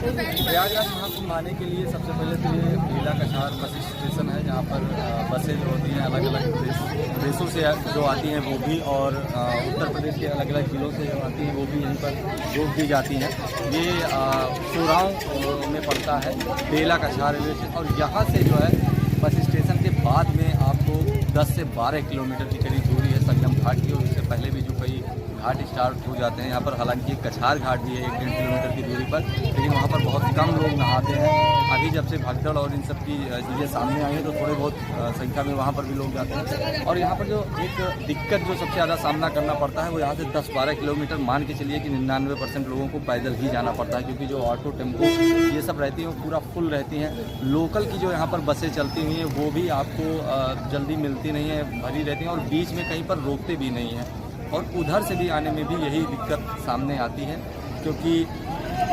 प्रयागराज महाकुंभ आने के लिए सबसे पहले तो ये बेला कछार बस स्टेशन है, जहाँ पर बसें जो होती हैं अलग अलग प्रदेशों से जो आती हैं वो भी, और उत्तर प्रदेश के अलग अलग जिलों से जो आती हैं वो भी यहीं पर रोक दी जाती हैं। ये सोराव में पड़ता है बेला कछार रेलवे स्टेशन, और यहाँ से जो है बस स्टेशन के बाद में आपको 10 से 12 किलोमीटर की करीब दूरी है संगम घाट की, और उससे पहले भी जो कई घाट स्टार्ट हो जाते हैं यहाँ पर। हालांकि कछार घाट भी है 1-1.5 किलोमीटर की दूरी पर, लेकिन वहाँ पर बहुत कम लोग नहाते हैं। अभी जब से भगदड़ और इन सब की चीज़ें सामने आई हैं तो थोड़े बहुत संख्या में वहाँ पर भी लोग जाते हैं। और यहाँ पर जो एक दिक्कत जो सबसे ज़्यादा सामना करना पड़ता है वो यहाँ से 10-12 किलोमीटर मान के चलिए कि 99% लोगों को पैदल ही जाना पड़ता है, क्योंकि जो ऑटो टेम्पो ये सब रहती हैं वो पूरा फुल रहती हैं। लोकल की जो यहाँ पर बसें चलती हुई हैं वो भी आपको जल्दी मिलती नहीं है, भरी रहती हैं, और बीच में कहीं पर रोकते भी नहीं हैं। और उधर से भी आने में भी यही दिक्कत सामने आती है, क्योंकि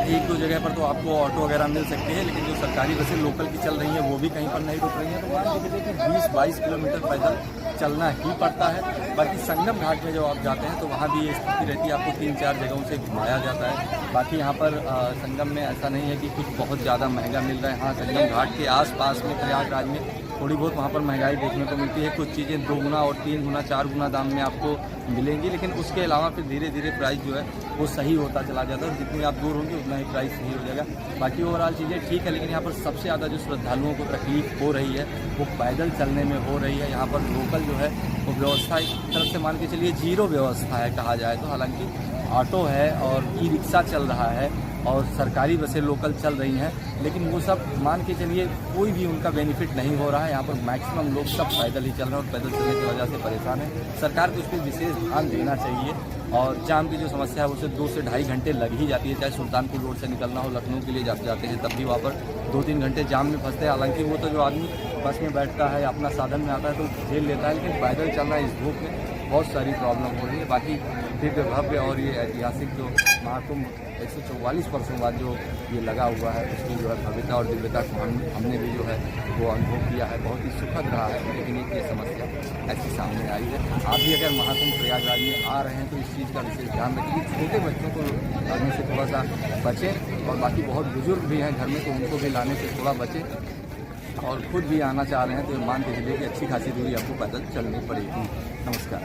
1-2 जगह पर तो आपको ऑटो वगैरह मिल सकते हैं, लेकिन जो सरकारी बसें लोकल की चल रही हैं वो भी कहीं पर नहीं रुक रही हैं। तो मान के चलिए कि 20-22 किलोमीटर पैदल चलना ही पड़ता है। बाकी संगम घाट में जो आप जाते हैं तो वहाँ भी ये स्थिति रहती है, आपको 3-4 जगहों से घुमाया जाता है। बाकी यहाँ पर संगम में ऐसा नहीं है कि कुछ बहुत ज़्यादा महंगा मिल रहा है। हाँ, संगम घाट के आसपास में प्रयागराज में थोड़ी बहुत वहाँ पर महंगाई देखने को मिलती है। कुछ चीज़ें 2 गुना और 3 गुना 4 गुना दाम में आपको मिलेंगी, लेकिन उसके अलावा फिर धीरे धीरे प्राइस जो है वो सही होता चला जाता है, और जितनी आप दूर होंगे उतना ही प्राइस सही हो जाएगा। बाकी ओवरऑल चीज़ें ठीक है, लेकिन यहाँ पर सबसे ज़्यादा जो श्रद्धालुओं को तकलीफ हो रही है वो पैदल चलने में हो रही है। यहाँ पर लोकल जो है वो व्यवस्था एक तरफ से मान के चलिए जीरो व्यवस्था है कहा जाए तो। हालांकि ऑटो है और ई रिक्शा चल रहा है और सरकारी बसें लोकल चल रही हैं, लेकिन वो सब मान के चलिए कोई भी उनका बेनिफिट नहीं हो रहा है। यहाँ पर मैक्सिमम लोग सब पैदल ही चल रहे हैं और पैदल चलने की वजह से परेशान है। सरकार को इस पर विशेष ध्यान देना चाहिए। और जाम की जो समस्या है उसे 2 से ढाई घंटे लग ही जाती है, चाहे सुल्तानपुर रोड से निकलना हो लखनऊ के लिए जाते हैं तब भी वहाँ पर 2-3 घंटे जाम में फंसते हैं। हालांकि वो तो जो आदमी बस में बैठता है अपना साधन में आता है तो झेल लेता है, लेकिन पैदल चलना इस धूप में बहुत सारी प्रॉब्लम हो रही है। बाकी दिव्य भव्य और ये ऐतिहासिक जो महाकुंभ 144 वर्षों बाद जो ये लगा हुआ है उसकी जो है भव्यता और दिव्यता को हमने भी जो है वो अनुभव किया है। बहुत ही सुखद रहा है, लेकिन एक ये समस्या ऐसी सामने आई है। आप भी अगर महाकुंभ प्रयागराज में आ रहे हैं तो इस चीज़ का विशेष ध्यान रखिए, छोटे बच्चों को लाने से थोड़ा सा बचें, और बाकी बहुत बुजुर्ग भी हैं घर में तो उनको भी लाने से थोड़ा बचें। और खुद भी आना चाह रहे हैं तो मान के चलिए कि अच्छी खासी दूरी आपको पैदल चलनी पड़ेगी। नमस्कार।